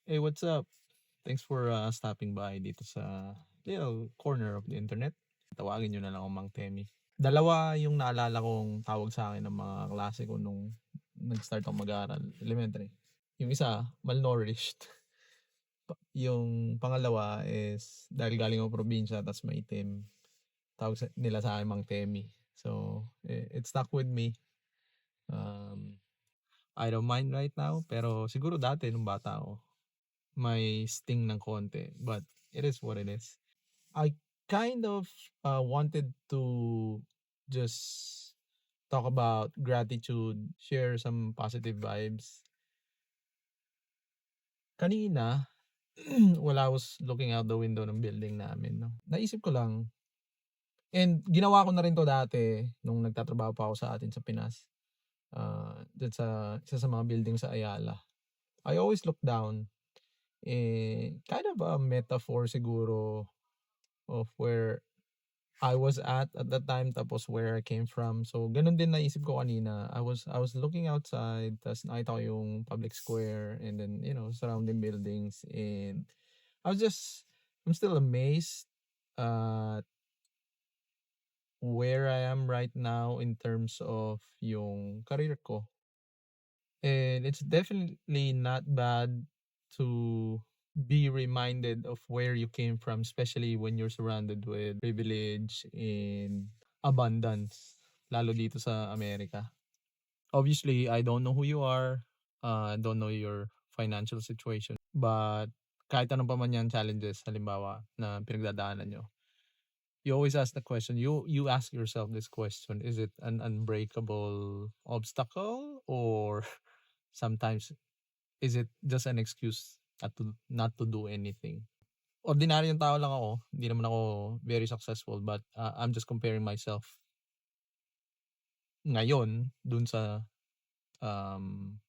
Hey, what's up? Thanks for stopping by dito sa little corner of the internet. Tawagin nyo na lang akong Mang Temi. Dalawa yung naalala kong tawag sa akin ng mga klase ko nung nag-start akong mag-aaral, elementary. Yung isa, malnourished. Yung pangalawa is dahil galing ako probinsya tapos maitim. Nila sa akin Mang Temi. So, it stuck with me. Um, I don't mind right now, pero siguro dati nung bata ako, may sting ng konti, but it is what it is. I kind of wanted to just talk about gratitude, share some positive vibes. Kanina, while I was looking out the window ng building namin, no, naisip ko lang, and ginawa ko na rin to dati nung nagtatrabaho pa ako sa atin sa Pinas, dyan sa isa sa mga building sa Ayala. I always look down, kind of a metaphor siguro of where I was at that time tapos where I came from. So ganun din naisip ko kanina. I was looking outside tas nakita ko yung public square and then surrounding buildings, and I was just I'm still amazed at where I am right now in terms of yung career ko. And it's definitely not bad to be reminded of where you came from, especially when you're surrounded with privilege and abundance, lalo dito sa Amerika. Obviously, I don't know who you are, I don't know your financial situation, but kahit anong pa man yan challenges, halimbawa, na pinagdadaanan nyo, you always ask the question, you ask yourself this question, is it an unbreakable obstacle, or sometimes is it just an excuse not to do anything? Ordinaryong tao lang ako, hindi naman ako very successful, but I'm just comparing myself ngayon dun sa um,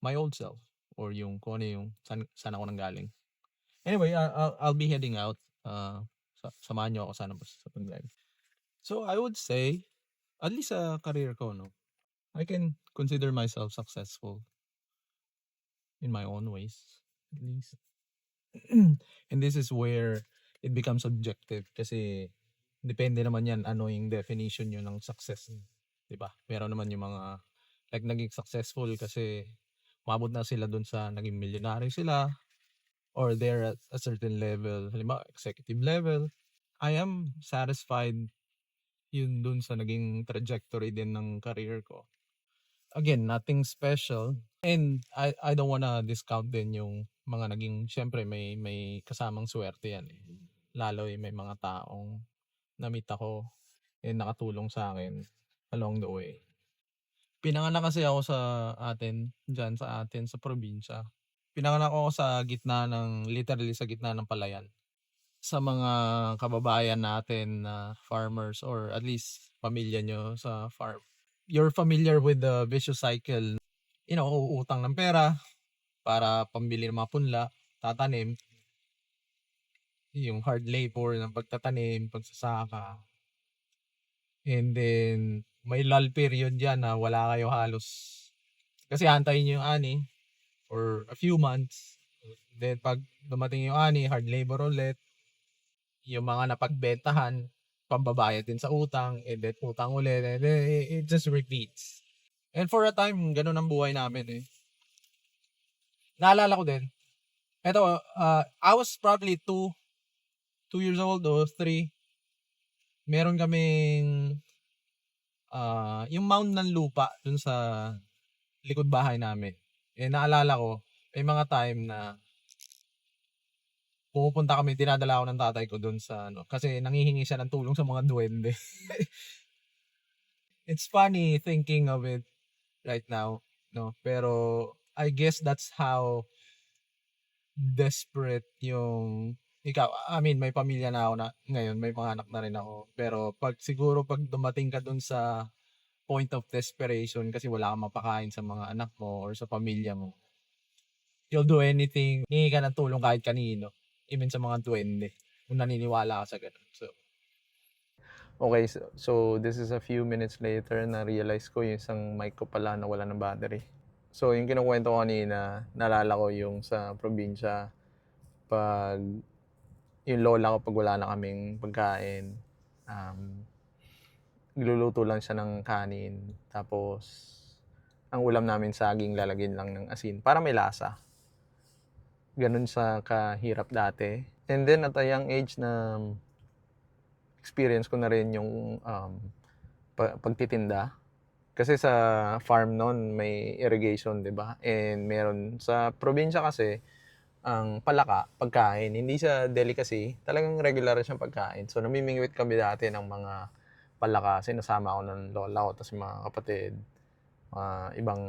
my old self, or yung kung ano yung saan ako nanggaling. Anyway, I'll be heading out. Samahan niyo ako sana sa pag-drive. So I would say, at least sa career ko, no, I can consider myself successful in my own ways, at least. And this is where it becomes subjective kasi depende naman yan ano yung definition nyo ng success. 'Di ba? Meron naman yung mga like naging successful kasi umabot na sila dun sa naging milyonaryo sila, or they're at a certain level, halimbawa executive level. I am satisfied yun dun sa naging trajectory din ng career ko. Again, nothing special, and I don't wanna discount din yung mga naging, siyempre may kasamang swerte yan, eh. Lalo may mga taong na-meet ako and nakatulong sa akin along the way. Pinanganak kasi ako diyan sa atin sa probinsya. Pinanganak ako literally sa gitna ng palayan. Sa mga kababayan natin na farmers, or at least pamilya niyo sa farm, you're familiar with the vicious cycle. Uutang ng pera para pambili ng mga punla, tatanim, yung hard labor ng pagtatanim, pagsasaka. And then may lull period diyan na wala kayo halos. Kasi antayin niyo yung ani for a few months. Then pag dumating yung ani, hard labor ulit. Yung mga napagbentahan, pambabayad din sa utang, and then utang ulit, and then it just repeats. And for a time, ganun ang buhay namin, eh. Naalala ko din, I was probably 2 years old or 3. Meron kaming yung mound ng lupa dun sa likod bahay namin. Naalala ko, may mga time na pumupunta kami, dinadala ako ng tatay ko dun sa kasi nanghihingi siya ng tulong sa mga duwende. It's funny thinking of it right now, no? Pero I guess that's how desperate yung ikaw. I mean, may pamilya na ako na ngayon, may mga anak na rin ako. Pero pag dumating ka dun sa point of desperation kasi wala kang mapakain sa mga anak mo or sa pamilya mo, you'll do anything. Hingi ka ng tulong kahit kanino. Even sa mga duwende. Kung naniniwala ka sa ganun. Okay, so this is a few minutes later na realize ko yung isang mic ko pala na wala ng battery. So, yung kinukuwento ko kanina, naalala ko yung sa probinsya 'pag yung lola ko 'pag wala na kaming pagkain, nagluluto lang siya ng kanin tapos ang ulam namin saging, lalagyan lang ng asin para may lasa. Gano'n siya kahirap dati. And then at a young age na experience ko na rin yung, pagtitinda. Kasi sa farm nun may irrigation, 'di ba? And meron sa probinsya kasi ang palaka, pagkain, hindi siya delicacy, talagang regular siyang pagkain. So, namimingwit kami dati ng mga palaka, sinasama ako ng lola ko ta's yung mga kapatid, mga ibang,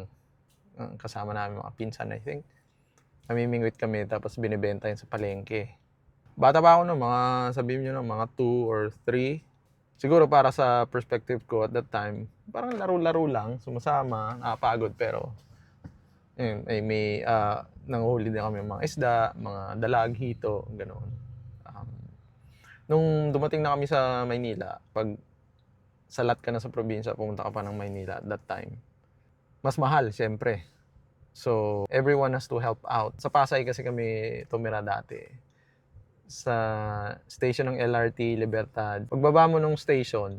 kasama namin mga pinsan I think. Namimingwit kami tapos binebenta yun sa palengke. Bata pa ako nun, mga sabihin niyo na mga 2 or 3. Siguro para sa perspective ko at that time, parang laro-laro lang, sumasama, nakakapagod pero ayun, may, nanguhuli din kami ng mga isda, mga dalag, hito, gano'n. Nung dumating na kami sa Maynila, 'pag salat ka na sa probinsya, pumunta ka pa ng Maynila at that time, mas mahal siyempre. So, everyone has to help out. Sa Pasay kasi kami tumira dati, sa station ng LRT Libertad. Pagbaba mo nung station,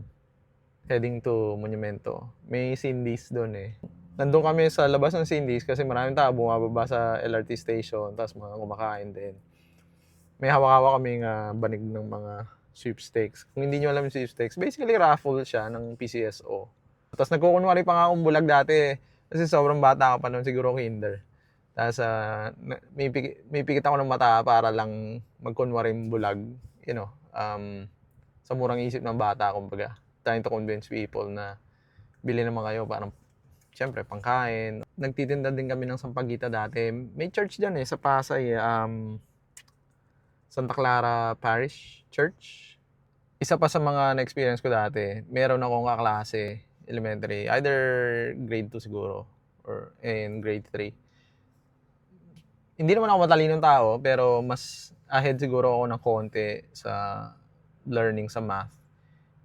heading to Monumento, may Cindy's do'n, eh. Nandun kami sa labas ng Cindy's kasi maraming tao bumababa sa LRT station tapos mga kumakain din. May hawak-hawak kaming, banig ng mga sweepstakes. Kung hindi niyo alam yung sweepstakes, basically raffle siya ng PCSO. Tapos nagkukunwari pa nga akong bulag dati, kasi sobrang bata ako pa nun, siguro kinder. Tapos, may pikit ako ng mata para lang magkunwaring bulag, you know, sa murang isip ng bata kumbaga. Trying to convince people na bili naman kayo, parang siyempre pangkain. Nagtitinda din kami ng sampagita dati. May church diyan, sa Pasay, Santa Clara Parish Church. Isa pa sa mga na-experience ko dati, meron akong kaklase, elementary, either grade 2 siguro or in grade 3. Hindi naman ako matalinong tao, pero mas ahead siguro ako ng konti sa learning sa math.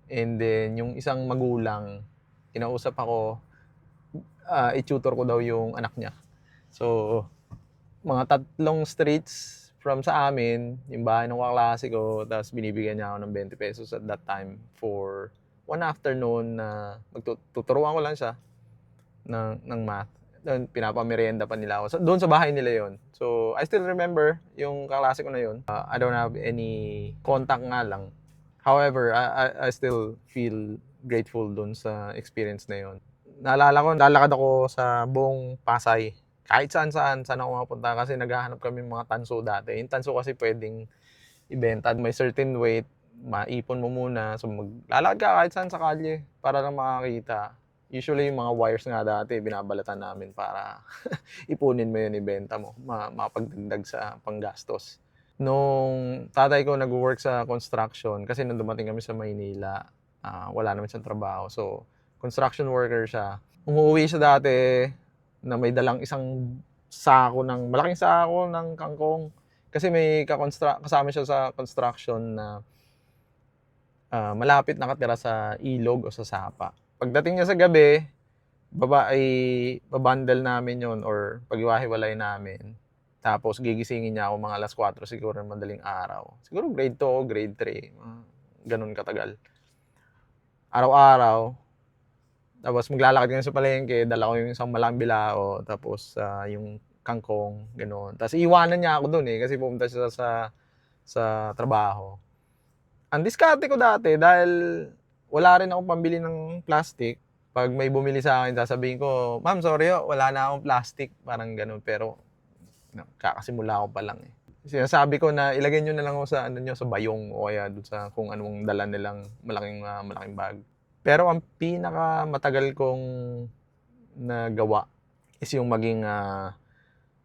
And then yung isang magulang, kinausap ako, i-tutor ko daw yung anak niya. So, mga 3 streets from sa amin, yung bahay ng kaklase ko, tapos binibigyan niya ako ng 20 pesos at that time for one afternoon na tuturuan ko lang siya ng math. Then, pinapamerienda pa nila ako. So, doon sa bahay nila yon. So, I still remember yung kaklase ko na yon. I don't have any contact nga lang. However, I still feel grateful doon sa experience na yon. Naalala ko, lalakad ako sa buong Pasay. Kahit saan ako mapunta kasi naghahanap kami ng mga tanso dati. Yung tanso kasi pwedeng ibenta, may certain weight, maipon mo muna. So maglalakad ka kahit saan sa kalye para lang makakita. Usually yung mga wires nga dati, binabalatan namin para ipunin mo yun, ibenta mo, mapagdagdag sa panggastos. Nung tatay ko nag-work sa construction, kasi nung dumating kami sa Maynila, wala naman siyang trabaho. So, construction worker siya. Umuwi siya dati na may dalang isang malaking sako ng kangkong. Kasi may kasama siya sa construction na malapit nakatira sa ilog o sa sapa. Pagdating niya sa gabi, babundle namin yon or paghiwa-hiwalay namin. Tapos gigisingin niya ako mga 4:00 siguro ng madaling araw. Siguro grade 2 o grade 3, ganun katagal. Araw-araw. Tapos maglalakad kami sa palengke, dala ko yung isang malaking bilao, tapos yung kangkong, gano'n. Tapos iiwanan niya ako doon, kasi pumunta siya sa trabaho. Ang diskarte ko dati dahil wala rin akong pambili ng plastic, 'pag may bumili sa akin sasabihin ko, "Ma'am, sorry wala na akong plastic." Parang gano'n. Pero kakasimula ko pa lang, Sinasabi ko na ilagay niyo na lang ako sa ano niyo, sa bayong o kaya do'n sa kung anong dala nilang malaking bag. Pero ang pinakamatagal kong nagawa is yung maging,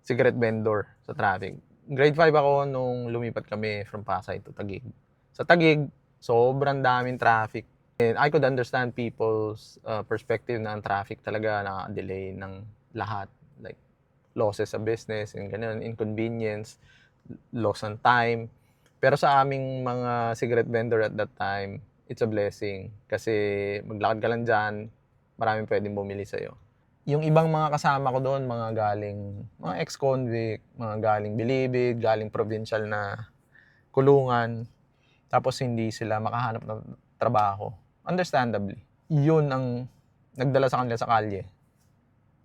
cigarette vendor sa traffic. Grade 5 ako nung lumipat kami from Pasay to Taguig. Sa Taguig, sobrang daming traffic. And I could understand people's perspective na ang traffic talaga nakaka-delay ng lahat. Like, losses sa business, and ganun, inconvenience, loss ng time. Pero sa aming mga cigarette vendor at that time, it's a blessing. Kasi maglakad ka lang dyan, maraming pwedeng bumili sa'yo. Yung ibang mga kasama ko doon, mga ex-convict, mga galing bilibid, galing provincial na kulungan, tapos hindi sila makahanap ng trabaho. Understandably, yun ang nagdala sa kanila sa kalye.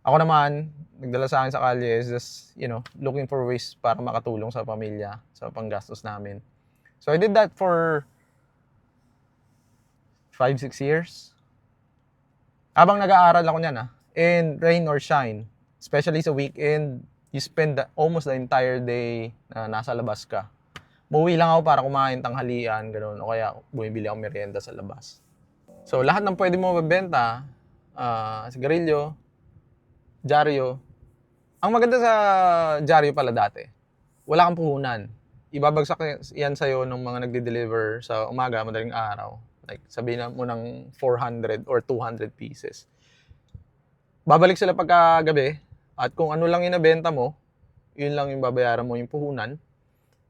Ako naman, nagdala sa akin sa kalye is just, looking for ways para makatulong sa pamilya, sa panggastos namin. So I did that for 5-6 years. Habang nag-aaral ako niyan, and rain or shine, especially sa weekend, you spend almost the entire day na nasa labas ka. Umuwi lang ako para kumain tanghalian, gano'n, o kaya bumibili ako merienda sa labas. So lahat ng pwede mo mabenta, sigarilyo, dyaryo. Ang maganda sa dyaryo pala dati, wala kang puhunan. Ibabagsak yan sa'yo ng mga nagde-deliver sa umaga, madaling araw. Like, sabihin mo ng 400 or 200 pieces. Babalik sila pagkagabi, at kung ano lang yung nabenta mo, yun lang yung babayaran mo yung puhunan.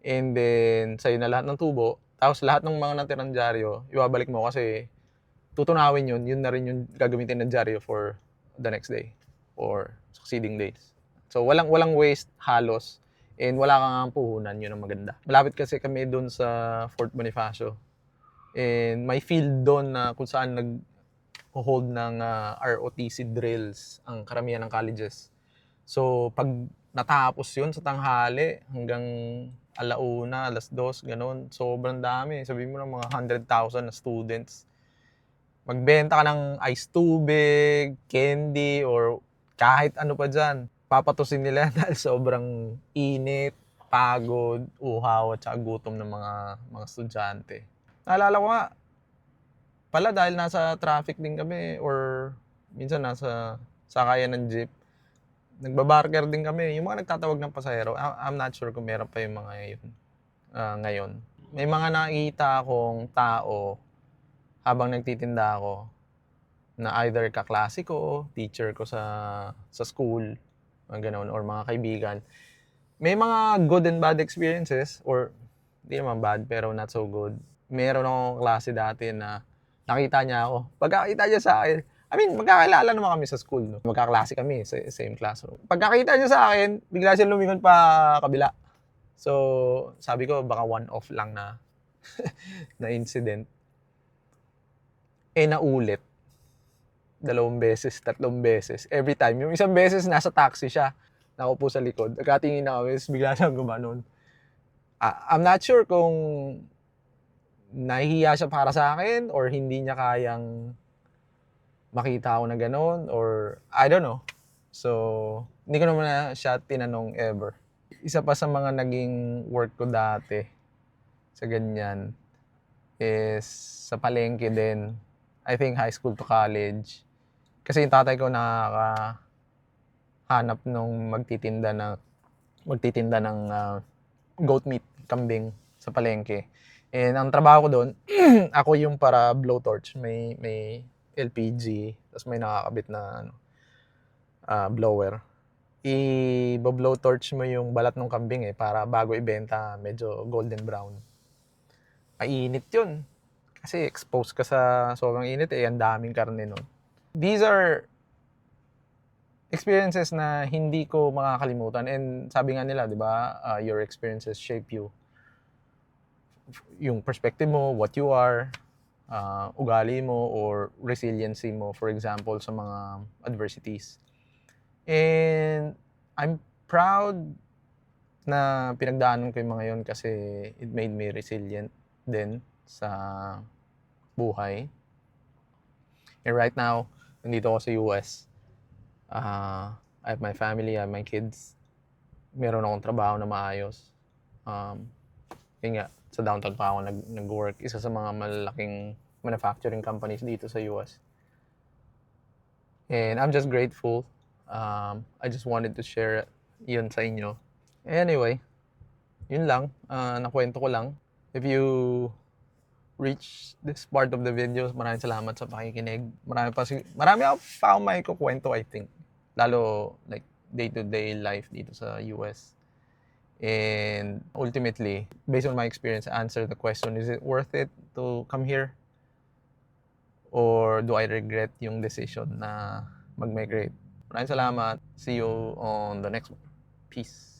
And then, sa'yo na lahat ng tubo. Tapos lahat ng mga natirang dyaryo, ibabalik mo kasi tutunawin yun na rin yung gagamitin ng dyaryo for the next day or succeeding days. So, walang waste halos. And wala kang puhunan, yun ang maganda. Malapit kasi kami doon sa Fort Bonifacio. And may field doon na kung saan nag-hold ng ROTC drills ang karamihan ng colleges. So, pag natapos yun sa tanghali hanggang alauna, 2:00, ganun, sobrang dami. Sabihin mo ng mga 100,000 na students. Magbenta ka ng ice tubig, candy, or kahit ano pa dyan. Papatusin nila dahil sobrang init, pagod, uhaw, at saka gutom ng mga estudyante. Naalala ko nga, pala dahil nasa traffic din kami or minsan nasa sakayan ng jeep, nagbabarker din kami. Yung mga nagtatawag ng pasahero, I'm not sure kung meron pa yung mga yun ngayon. May mga nakita akong tao habang nagtitinda ako na either kaklase ko, teacher ko sa school, mga ganun, or mga kaibigan. May mga good and bad experiences, or hindi naman bad pero not so good. Meron akong klase dati na nakita niya ako. Pagkakita niya sa akin, magkakilala naman kami sa school, no? Magkaklase kami sa same classroom. Pagkakita niya sa akin, bigla siya lumingon pa kabila. So, sabi ko baka one-off lang na na incident. Naulit. 2 beses, 3 beses. Every time. Yung isang beses, nasa taxi siya. Nakaupo sa likod. Nagkatingin na kami, bigla siyang gumanon. I'm not sure kung nahihiya siya para sa akin or hindi niya kayang makita ako na gano'n or I don't know. So, hindi ko naman na siya tinanong ever. Isa pa sa mga naging work ko dati sa ganyan is sa palengke din. I think high school to college. Kasi yung tatay ko nakakahanap nung magtitinda ng goat meat, kambing sa palengke. And ang trabaho ko doon, ako yung para blowtorch, may LPG, tapos may nakakabit na blower. I-blowtorch mo yung balat ng kambing para bago ibenta, medyo golden brown. Mainit yun. Kasi exposed ka sa sobrang init ang daming karne nun. These are experiences na hindi ko makakalimutan, and sabi nga nila, 'di ba, your experiences shape you. Yung perspective mo, what you are, ugali mo or resiliency mo, for example, sa mga adversities. And I'm proud na pinagdaanan ko yung mga yun kasi it made me resilient din sa buhay. And right now, nandito ako sa US. I have my family, I have my kids. Meron akong trabaho na maayos. Yun nga, sa downtown pa ako nag-work. Isa sa mga malaking manufacturing companies dito sa US. And I'm just grateful. I just wanted to share yun sa inyo. Anyway, yun lang. Nakwento ko lang. If you reach this part of the videos, maraming salamat sa pakikinig. Marami pa akong may kukwento, I think. Lalo, like, day-to-day life dito sa US. And ultimately, based on my experience, answer the question, is it worth it to come here? Or do I regret yung decision na mag-migrate? Maraming salamat. See you on the next one. Peace.